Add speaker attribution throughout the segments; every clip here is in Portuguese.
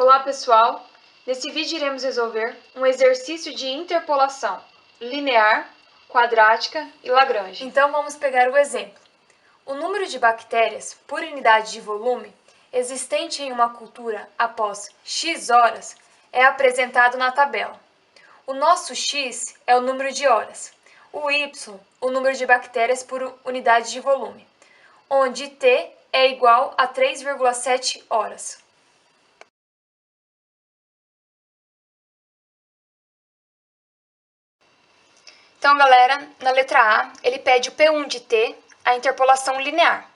Speaker 1: Olá pessoal, nesse vídeo iremos resolver um exercício de interpolação linear, quadrática e Lagrange. Então vamos pegar o exemplo. O número de bactérias por unidade de volume existente em uma cultura após x horas é apresentado na tabela. O nosso x é o número de horas, o y, o número de bactérias por unidade de volume, onde t é igual a 3,7 horas. Então, galera, na letra A, ele pede o P1 de t, a interpolação linear.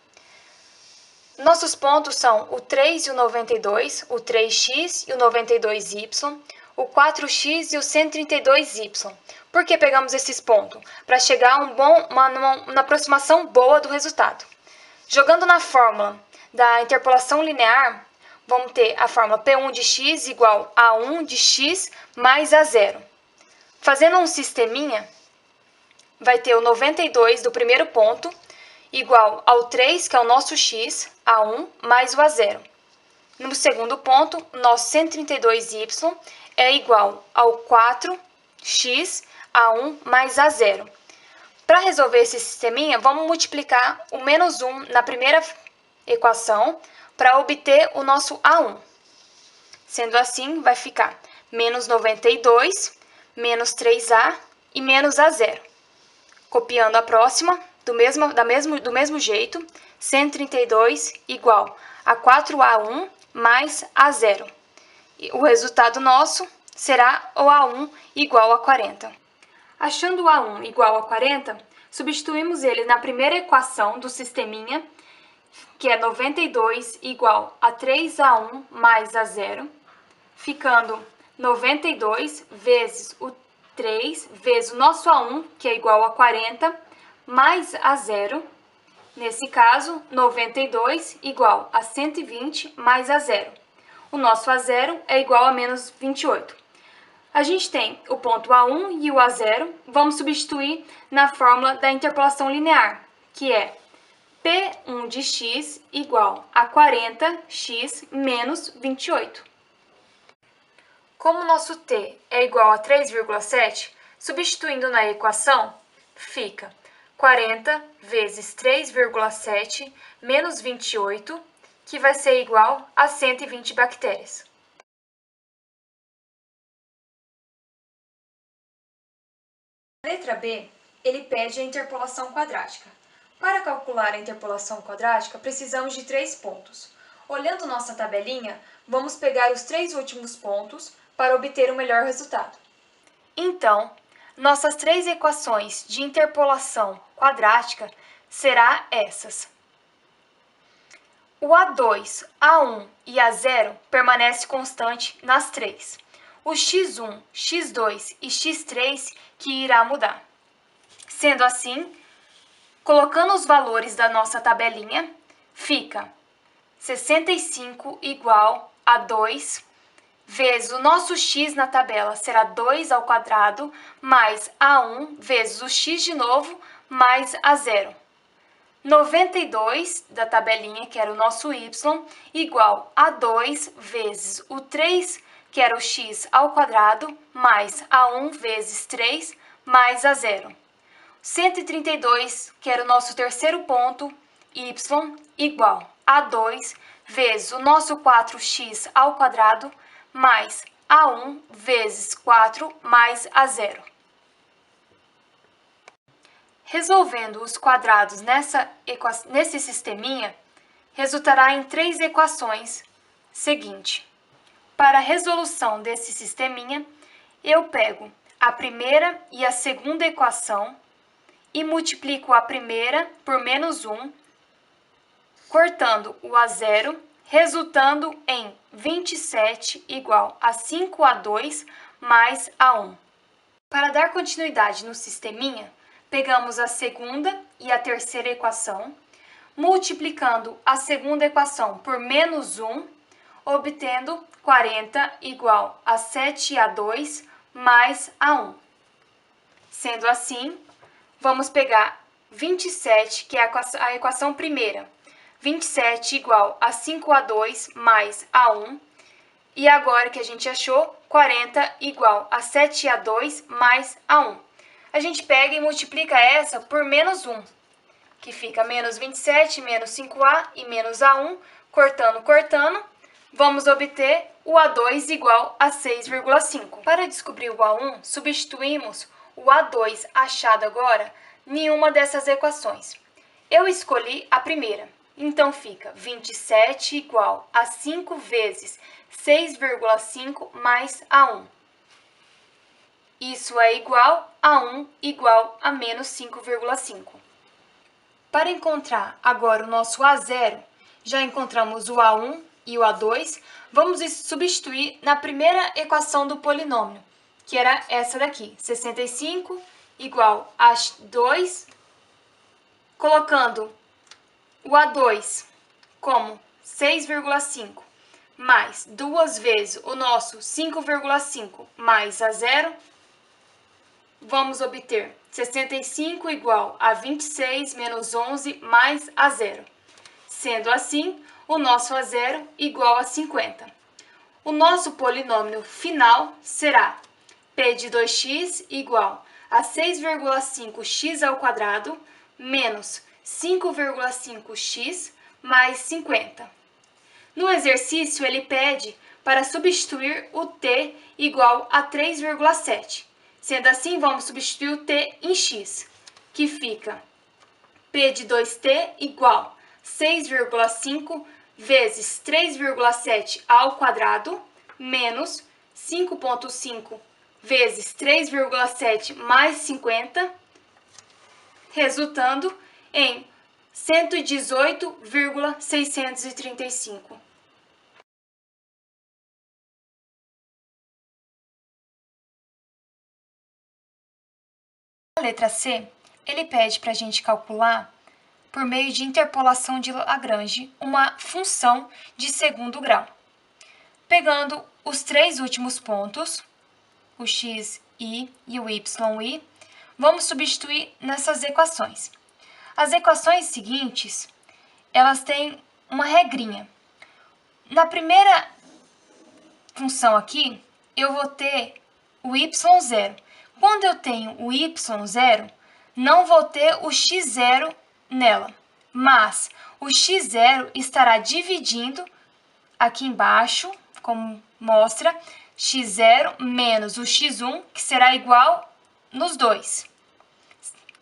Speaker 1: Nossos pontos são o 3 e o 92, o 3x e o 92y, o 4x e o 132y. Por que pegamos esses pontos? Para chegar a uma aproximação boa do resultado. Jogando na fórmula da interpolação linear, vamos ter a fórmula P1 de x igual a 1 de x mais A0. Fazendo um sisteminha, vai ter o 92 do primeiro ponto, igual ao 3, que é o nosso x, A1, mais o A0. No segundo ponto, nosso 132y é igual ao 4x, A1, mais A0. Para resolver esse sisteminha, vamos multiplicar o menos 1 na primeira equação para obter o nosso A1. Sendo assim, vai ficar menos 92, menos 3A e menos A0. Copiando a próxima, do mesmo jeito, 132 igual a 4A1 mais A0. E o resultado nosso será o A1 igual a 40. Achando o A1 igual a 40, substituímos ele na primeira equação do sisteminha, que é 92 igual a 3A1 mais A0, ficando 92 vezes o 3 vezes o nosso A1, que é igual a 40, mais A0. Nesse caso, 92 igual a 120 mais A0. O nosso A0 é igual a menos 28. A gente tem o ponto A1 e o A0. Vamos substituir na fórmula da interpolação linear, que é P1 de x igual a 40x menos 28. Como o nosso t é igual a 3,7, substituindo na equação, fica 40 vezes 3,7 menos 28, que vai ser igual a 120 bactérias. Na letra B, ele pede a interpolação quadrática. Para calcular a interpolação quadrática, precisamos de 3 pontos. Olhando nossa tabelinha, vamos pegar os 3 últimos pontos para obter o melhor resultado. Então, nossas 3 equações de interpolação quadrática serão essas. O A2, A1 e A0 permanece constante nas 3. O x1, x2 e x3 que irá mudar. Sendo assim, colocando os valores da nossa tabelinha, fica 65 igual a 2 vezes o nosso x na tabela será 2 ao quadrado, mais A1 vezes o x de novo, mais A0. 92 da tabelinha, que era o nosso y, igual a 2 vezes o 3, que era o x ao quadrado, mais A1 vezes 3, mais A0. 132, que era o nosso terceiro ponto, y, igual a 2 vezes o nosso 4x ao quadrado, mais A1 vezes 4 mais A0. Resolvendo os quadrados nesse sisteminha, resultará em 3 equações seguinte. Para a resolução desse sisteminha, eu pego a primeira e a segunda equação e multiplico a primeira por menos 1, cortando o A0, resultando em 27 igual a 5A2 mais A1. Para dar continuidade no sisteminha, pegamos a segunda e a terceira equação, multiplicando a segunda equação por menos 1, obtendo 40 igual a 7A2 mais A1. Sendo assim, vamos pegar 27, que é a equação primeira, 27 igual a 5A2 mais A1, E agora que a gente achou 40 igual a 7A2 mais A1. A gente pega e multiplica essa por menos 1, que fica menos 27, menos 5A e menos A1, cortando, cortando, vamos obter o A2 igual a 6,5. Para descobrir o A1, substituímos o A2 achado agora em uma dessas equações. Eu escolhi a primeira, então fica 27 igual a 5 vezes 6,5 mais A1. Isso é igual a 1 igual a menos 5,5. Para encontrar agora o nosso A0, já encontramos o A1 e o A2, vamos substituir na primeira equação do polinômio, que era essa daqui, 65 igual a 2, colocando o A2 como 6,5 mais 2 vezes o nosso 5,5 mais A0, vamos obter 65 igual a 26 menos 11 mais A0. Sendo assim, o nosso A0 igual a 50. O nosso polinômio final será P de 2x igual a 6,5x ao quadrado menos 5,5x mais 50. No exercício, ele pede para substituir o t igual a 3,7. Sendo assim, vamos substituir o t em x, que fica P de 2t igual 6,5 vezes 3,7 ao quadrado menos 5,5 vezes 3,7 mais 50, resultando em 118,635. A letra C, ele pede para a gente calcular, por meio de interpolação de Lagrange, uma função de segundo grau. Pegando os três últimos pontos, o xi e o yi, vamos substituir nessas equações. As equações seguintes, elas têm uma regrinha. Na primeira função aqui, eu vou ter o y0. Quando eu tenho o y0, não vou ter o x0 nela, mas o x0 estará dividindo aqui embaixo, como mostra, x0 menos o x1, que será igual nos dois.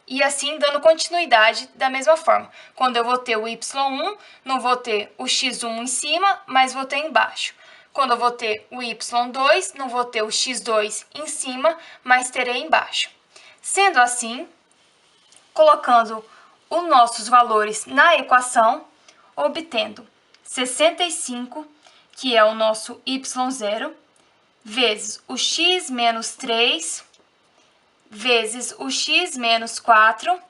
Speaker 1: E assim dando continuidade da mesma forma. Quando eu vou ter o y1, não vou ter o x1 em cima, mas vou ter embaixo. Quando eu vou ter o y2, não vou ter o x2 em cima, mas terei embaixo. Sendo assim, colocando os nossos valores na equação, obtendo 65, que é o nosso y0, vezes o x menos 3, vezes o x menos 4.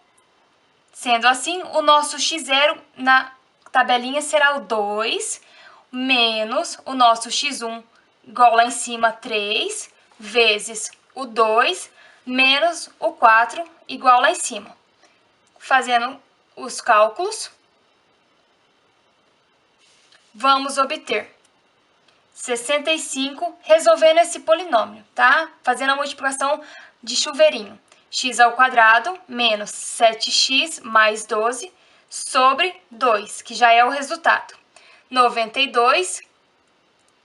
Speaker 1: Sendo assim, o nosso x0 na tabelinha será o 2, menos o nosso x1, igual lá em cima, 3, vezes o 2, menos o 4, igual lá em cima. Fazendo os cálculos, vamos obter 65, resolvendo esse polinômio, tá? Fazendo a multiplicação de chuveirinho. X ao quadrado menos 7x mais 12 sobre 2, que já é o resultado. 92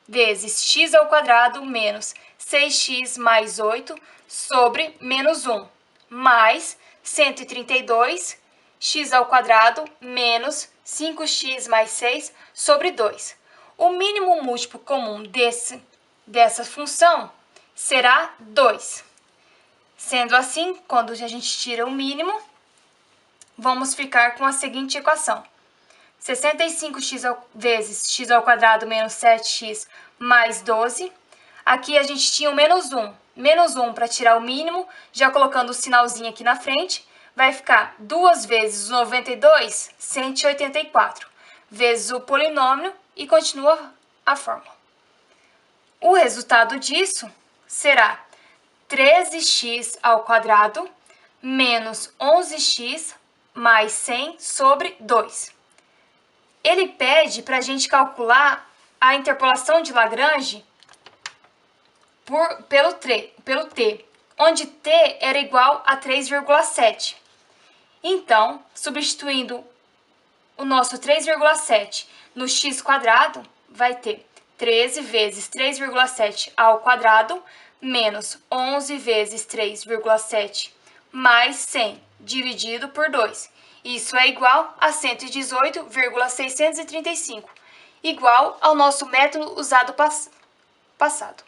Speaker 1: vezes x ao quadrado menos 6x mais 8 sobre menos 1, mais 132 x ao quadrado menos 5x mais 6 sobre 2. O mínimo múltiplo comum dessa função será 2. Sendo assim, quando a gente tira o mínimo, vamos ficar com a seguinte equação. 65x vezes x ao quadrado menos 7x mais 12. Aqui a gente tinha o menos 1. Menos 1 para tirar o mínimo, já colocando o sinalzinho aqui na frente, vai ficar 2 vezes o 92, 184, vezes o polinômio e continua a fórmula. O resultado disso será 13x ao quadrado menos 11x mais 100 sobre 2. Ele pede para a gente calcular a interpolação de Lagrange pelo t, onde t era igual a 3,7. Então, substituindo o nosso 3,7 no x², vai ter 13 vezes 3,7 ao quadrado, menos 11 vezes 3,7 mais 100, dividido por 2. Isso é igual a 118,635, igual ao nosso método usado passado.